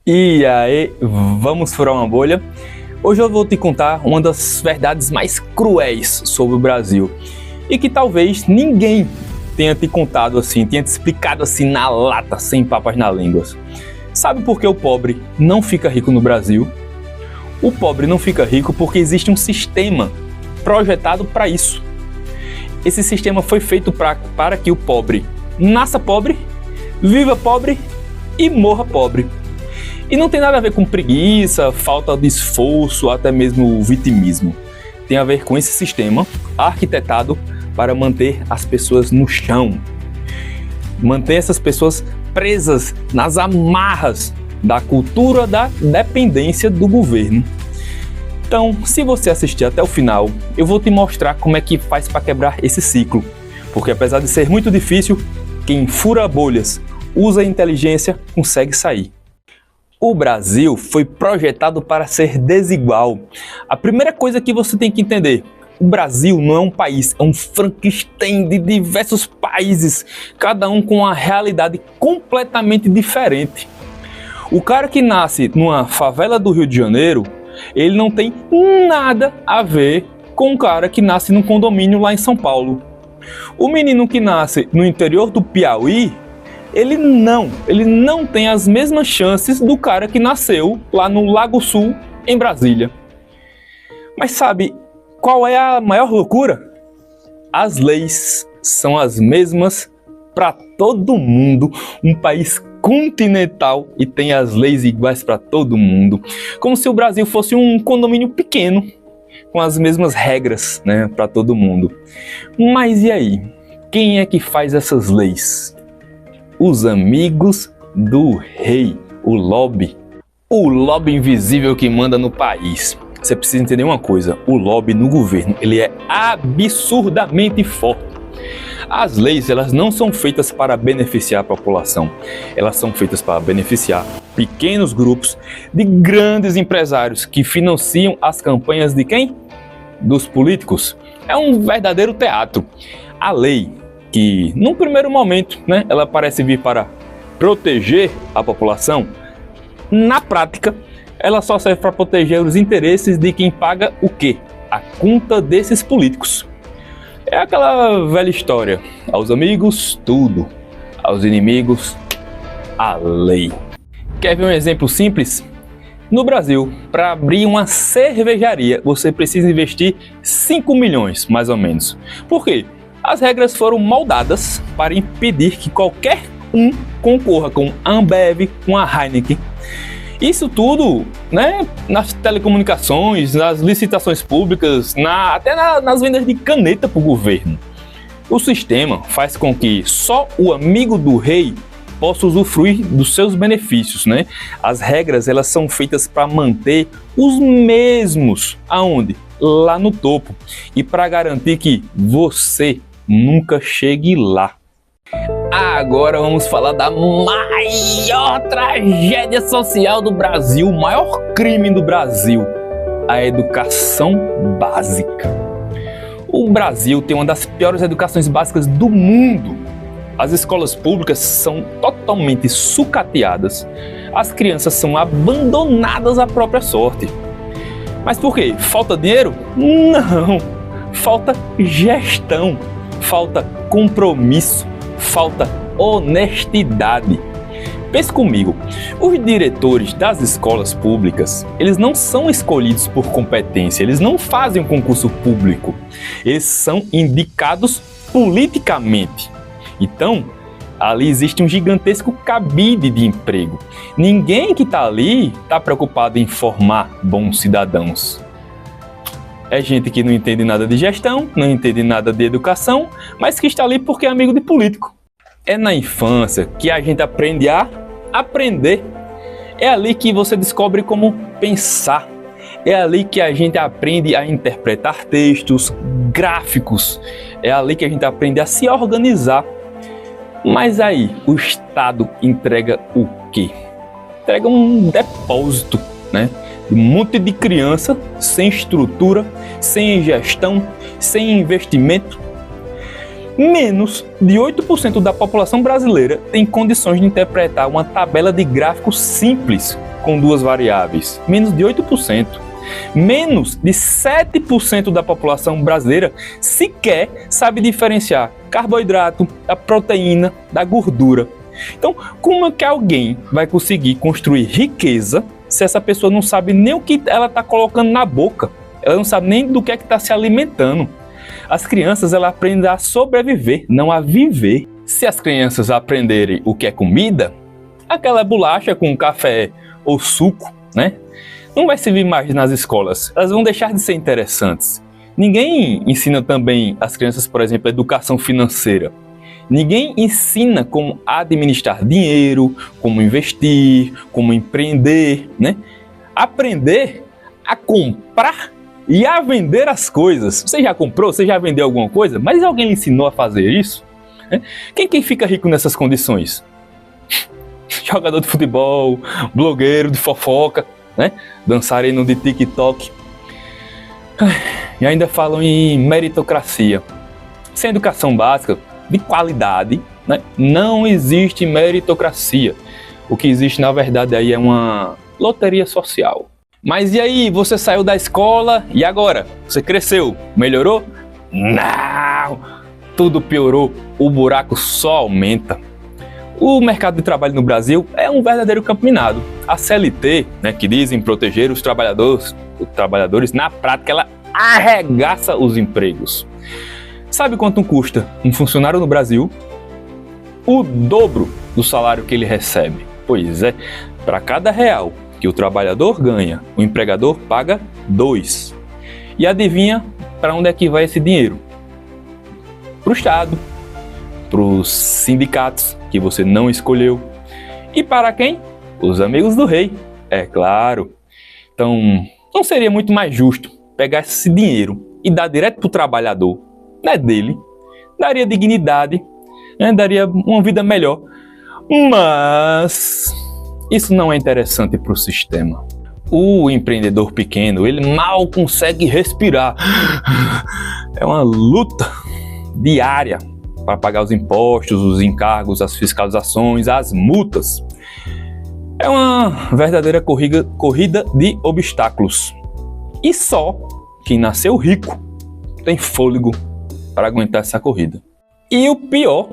E aí, vamos furar uma bolha? Hoje eu vou te contar uma das verdades mais cruéis sobre o Brasil e que talvez ninguém tenha te contado assim, tenha te explicado assim na lata, sem papas na língua. Sabe por que o pobre não fica rico no Brasil? O pobre não fica rico porque existe um sistema projetado para isso. Esse sistema foi feito para que o pobre nasça pobre, viva pobre e morra pobre. E não tem nada a ver com preguiça, falta de esforço, até mesmo vitimismo. Tem a ver com esse sistema arquitetado para manter as pessoas no chão. Manter essas pessoas presas nas amarras da cultura da dependência do governo. Então, se você assistir até o final, eu vou te mostrar como é que faz para quebrar esse ciclo. Porque apesar de ser muito difícil, quem fura bolhas, usa a inteligência, consegue sair. O Brasil foi projetado para ser desigual. A primeira coisa que você tem que entender: o Brasil não é um país, é um Frankenstein de diversos países, cada um com uma realidade completamente diferente. O cara que nasce numa favela do Rio de Janeiro, ele não tem nada a ver com o cara que nasce num condomínio lá em São Paulo. O menino que nasce no interior do Piauí, ele não tem as mesmas chances do cara que nasceu lá no Lago Sul, em Brasília. Mas sabe qual é a maior loucura? As leis são as mesmas para todo mundo. Um país continental e tem as leis iguais para todo mundo. Como se o Brasil fosse um condomínio pequeno, com as mesmas regras, né, para todo mundo. Mas e aí? Quem é que faz essas leis? Os amigos do rei, o lobby invisível que manda no país. Você precisa entender uma coisa: o lobby no governo, ele é absurdamente forte. As leis, elas não são feitas para beneficiar a população, elas são feitas para beneficiar pequenos grupos de grandes empresários que financiam as campanhas de quem? Dos políticos. É um verdadeiro teatro. A lei, que num primeiro momento, né, ela parece vir para proteger a população, na prática, ela só serve para proteger os interesses de quem paga o quê? A conta desses políticos. É aquela velha história: aos amigos, tudo; aos inimigos, a lei. Quer ver um exemplo simples? No Brasil, para abrir uma cervejaria, você precisa investir 5 milhões, mais ou menos. Por quê? As regras foram moldadas para impedir que qualquer um concorra com a Ambev, com a Heineken. Isso tudo, né, nas telecomunicações, nas licitações públicas, até nas vendas de caneta para o governo. O sistema faz com que só o amigo do rei possa usufruir dos seus benefícios, né? As regras, elas são feitas para manter os mesmos aonde? Lá no topo, e para garantir que você nunca chegue lá. Agora vamos falar da maior tragédia social do Brasil, o maior crime do Brasil: a educação básica. O Brasil tem uma das piores educações básicas do mundo. As escolas públicas são totalmente sucateadas, as crianças são abandonadas à própria sorte. Mas por quê? Falta dinheiro? Não! Falta gestão, falta compromisso, falta honestidade. Pense comigo, os diretores das escolas públicas, eles não são escolhidos por competência, eles não fazem um concurso público, eles são indicados politicamente. Então, ali existe um gigantesco cabide de emprego. Ninguém que está ali está preocupado em formar bons cidadãos. É gente que não entende nada de gestão, não entende nada de educação, mas que está ali porque é amigo de político. É na infância que a gente aprende a aprender. É ali que você descobre como pensar. É ali que a gente aprende a interpretar textos, gráficos. É ali que a gente aprende a se organizar. Mas aí, o Estado entrega o quê? Entrega um depósito, né? Um monte de criança sem estrutura, sem gestão, sem investimento. Menos de 8% da população brasileira tem condições de interpretar uma tabela de gráficos simples, com duas variáveis? Menos de 8%. Menos de 7% da população brasileira sequer sabe diferenciar carboidrato, da proteína, da gordura. Então, como é que alguém vai conseguir construir riqueza se essa pessoa não sabe nem o que ela está colocando na boca? Ela não sabe nem do que é que está se alimentando. As crianças, elas aprendem a sobreviver, não a viver. Se as crianças aprenderem o que é comida, aquela bolacha com café ou suco, né? Não vai servir mais nas escolas. Elas vão deixar de ser interessantes. Ninguém ensina também as crianças, por exemplo, a educação financeira. Ninguém ensina como administrar dinheiro, como investir, como empreender, né? Aprender a comprar e a vender as coisas. Você já comprou? Você já vendeu alguma coisa? Mas alguém lhe ensinou a fazer isso? Quem fica rico nessas condições? Jogador de futebol, blogueiro de fofoca, né? Dançarino de TikTok. E ainda falam em meritocracia. Sem educação básica, de qualidade, né? Não existe meritocracia. O que existe, na verdade, aí é uma loteria social. Mas e aí, você saiu da escola e agora? Você cresceu, melhorou? Não! Tudo piorou, o buraco só aumenta. O mercado de trabalho no Brasil é um verdadeiro campo minado. A CLT, né, que dizem proteger os trabalhadores, na prática ela arregaça os empregos. Sabe quanto custa um funcionário no Brasil? O dobro do salário que ele recebe. Pois é, para cada real que o trabalhador ganha, o empregador paga 2. E adivinha para onde é que vai esse dinheiro? Para o Estado, para os sindicatos que você não escolheu. E para quem? Os amigos do rei, é claro. Então, não seria muito mais justo pegar esse dinheiro e dar direto para o trabalhador, né, dele? Daria dignidade, né, daria uma vida melhor. Mas isso não é interessante para o sistema. O empreendedor pequeno, ele mal consegue respirar. É uma luta diária para pagar os impostos, os encargos, as fiscalizações, as multas. É uma verdadeira corrida de obstáculos. E só quem nasceu rico tem fôlego para aguentar essa corrida. E o pior,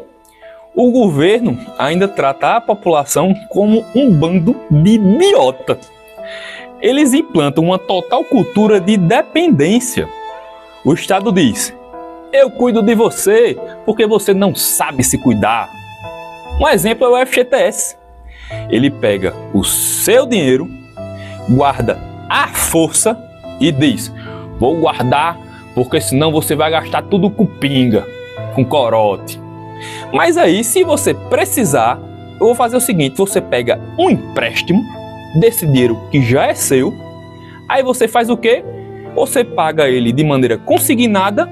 o governo ainda trata a população como um bando de idiota. Eles implantam uma total cultura de dependência. O Estado diz: eu cuido de você porque você não sabe se cuidar. Um exemplo é o FGTS. Ele pega o seu dinheiro, guarda à força e diz: vou guardar porque senão você vai gastar tudo com pinga, com corote. Mas aí, se você precisar, eu vou fazer o seguinte: você pega um empréstimo desse dinheiro que já é seu, aí você faz o quê? Você paga ele de maneira consignada,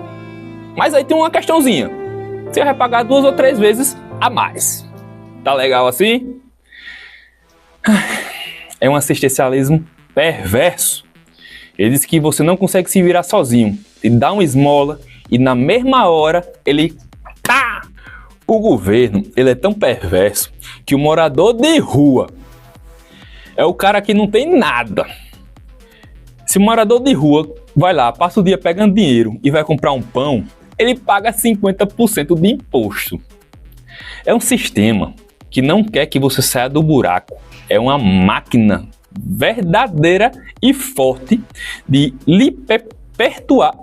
mas aí tem uma questãozinha: você vai pagar 2 ou 3 vezes a mais. Tá legal assim? É um assistencialismo perverso. Ele diz que você não consegue se virar sozinho. Ele dá uma esmola e na mesma hora ele... Tá! O governo, ele é tão perverso que o morador de rua é o cara que não tem nada. Se o morador de rua vai lá, passa o dia pegando dinheiro e vai comprar um pão, ele paga 50% de imposto. É um sistema que não quer que você saia do buraco. É uma máquina verdadeira e forte de lhe perpetuar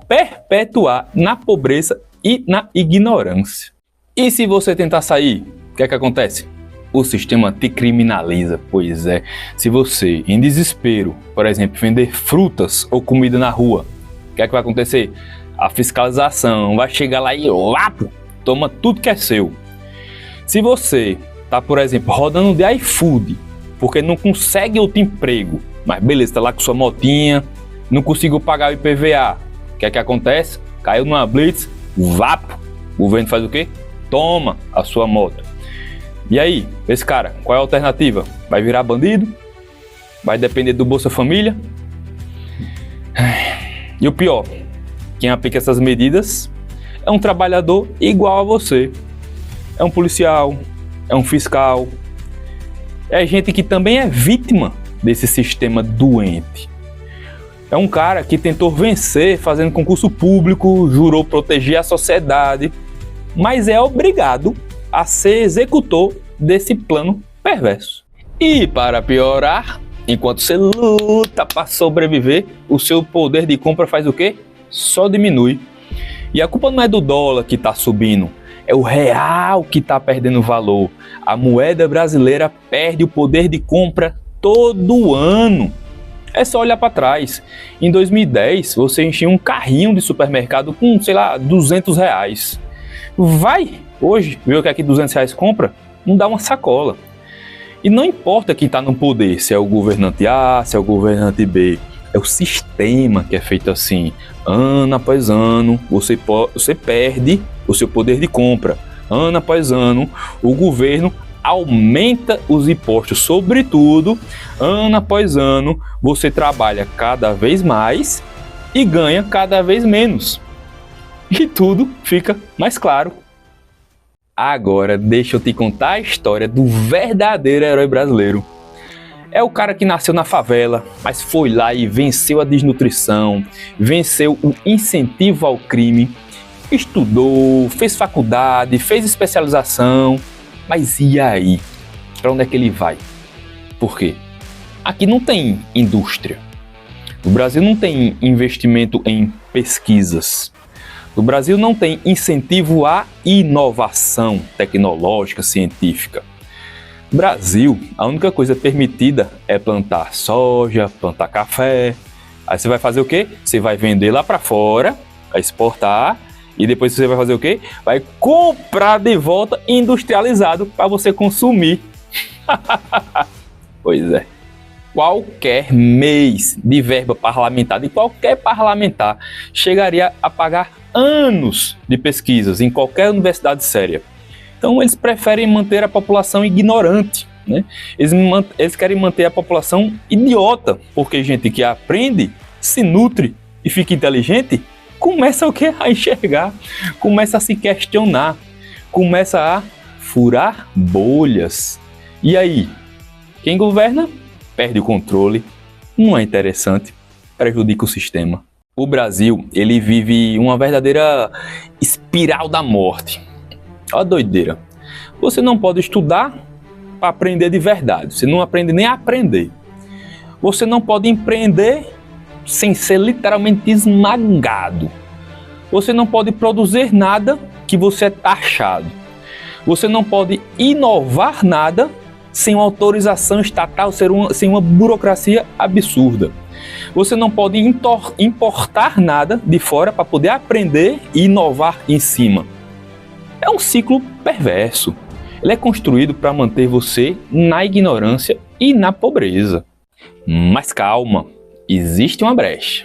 na pobreza e na ignorância. E se você tentar sair, o que é que acontece? O sistema te criminaliza. Pois é, se você, em desespero, por exemplo, vender frutas ou comida na rua, o que é que vai acontecer? A fiscalização vai chegar lá e lapo, toma tudo que é seu. Se você tá, por exemplo, rodando de iFood, porque não consegue outro emprego, mas beleza, tá lá com sua motinha, não conseguiu pagar o IPVA, o que é que acontece? Caiu numa blitz, vapo, o governo faz o quê? Toma a sua moto. E aí, esse cara, qual é a alternativa? Vai virar bandido? Vai depender do Bolsa Família? E o pior, quem aplica essas medidas é um trabalhador igual a você. É um policial, é um fiscal, é gente que também é vítima desse sistema doente. É um cara que tentou vencer fazendo concurso público, jurou proteger a sociedade, mas é obrigado a ser executor desse plano perverso. E para piorar, enquanto você luta para sobreviver, o seu poder de compra faz o quê? Só diminui. E a culpa não é do dólar que está subindo, é o real que está perdendo valor. A moeda brasileira perde o poder de compra todo ano. É só olhar para trás. Em 2010, você enchia um carrinho de supermercado com, sei lá, R$200. Vai hoje ver o que é que R$200 compra? Não dá uma sacola. E não importa quem está no poder, se é o governante A, se é o governante B. É o sistema que é feito assim. Ano após ano, você perde o seu poder de compra. Ano após ano, o governo aumenta os impostos sobre tudo. Ano após ano, você trabalha cada vez mais e ganha cada vez menos. E tudo fica mais claro. Agora, deixa eu te contar a história do verdadeiro herói brasileiro. É o cara que nasceu na favela, mas foi lá e venceu a desnutrição, venceu o incentivo ao crime, estudou, fez faculdade, fez especialização. Mas e aí? Para onde é que ele vai? Por quê? Aqui não tem indústria. No Brasil não tem investimento em pesquisas. No Brasil não tem incentivo à inovação tecnológica, científica. No Brasil, a única coisa permitida é plantar soja, plantar café. Aí você vai fazer o quê? Você vai vender lá para fora, vai exportar, e depois você vai fazer o quê? Vai comprar de volta industrializado para você consumir. Pois é. Qualquer mês de verba parlamentar de qualquer parlamentar chegaria a pagar anos de pesquisas em qualquer universidade séria. Então eles preferem manter a população ignorante, né? Eles querem manter a população idiota, porque gente que aprende, se nutre e fica inteligente, começa o quê? A enxergar, começa a se questionar, começa a furar bolhas. E aí, quem governa perde o controle, não é interessante, prejudica o sistema. O Brasil, ele vive uma verdadeira espiral da morte. Olha a doideira. Você não pode estudar para aprender de verdade. Você não aprende nem a aprender. Você não pode empreender sem ser literalmente esmagado. Você não pode produzir nada que você é taxado. Você não pode inovar nada sem uma autorização estatal, sem uma burocracia absurda. Você não pode importar nada de fora para poder aprender e inovar em cima. É um ciclo perverso. Ele é construído para manter você na ignorância e na pobreza. Mas calma, existe uma brecha.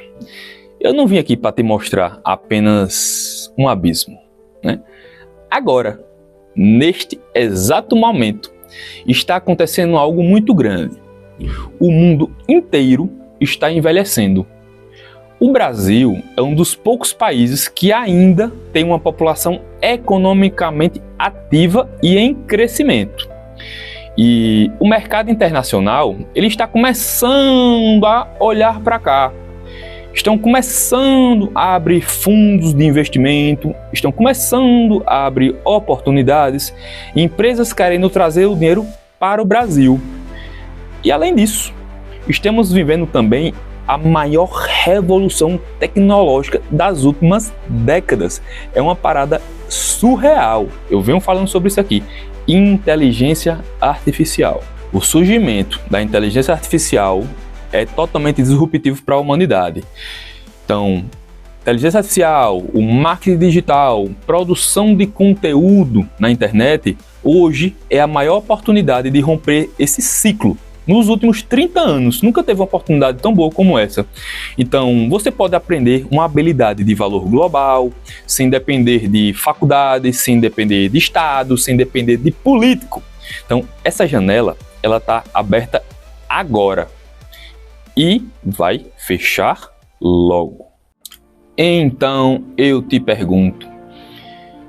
Eu não vim aqui para te mostrar apenas um abismo, né? Agora, neste exato momento, está acontecendo algo muito grande. O mundo inteiro está envelhecendo. O Brasil é um dos poucos países que ainda tem uma população economicamente ativa e em crescimento. E o mercado internacional, ele está começando a olhar para cá. Estão começando a abrir fundos de investimento, estão começando a abrir oportunidades, empresas querendo trazer o dinheiro para o Brasil. E além disso, estamos vivendo também a maior revolução tecnológica das últimas décadas. É uma parada surreal. Eu venho falando sobre isso aqui. Inteligência artificial. O surgimento da inteligência artificial é totalmente disruptivo para a humanidade. Então, inteligência artificial, o marketing digital, produção de conteúdo na internet, hoje é a maior oportunidade de romper esse ciclo. Nos últimos 30 anos, nunca teve uma oportunidade tão boa como essa. Então, você pode aprender uma habilidade de valor global, sem depender de faculdades, sem depender de estado, sem depender de político. Então, essa janela, ela está aberta agora e vai fechar logo. Então, eu te pergunto,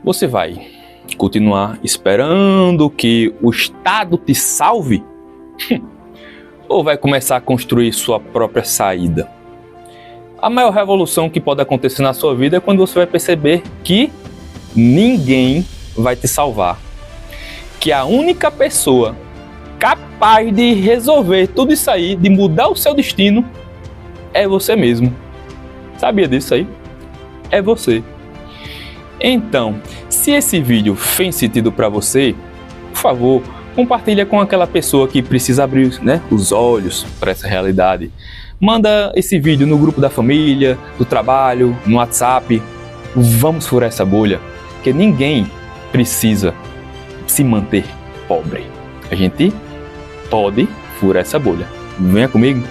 você vai continuar esperando que o Estado te salve? ou vai começar a construir sua própria saída? A maior revolução que pode acontecer na sua vida é quando você vai perceber que ninguém vai te salvar. Que a única pessoa capaz de resolver tudo isso aí, de mudar o seu destino, é você mesmo. Sabia disso aí? É você. Então, se esse vídeo fez sentido para você, por favor, compartilha com aquela pessoa que precisa abrir, né, os olhos para essa realidade. Manda esse vídeo no grupo da família, do trabalho, no WhatsApp. Vamos furar essa bolha, porque ninguém precisa se manter pobre. A gente pode furar essa bolha. Venha comigo.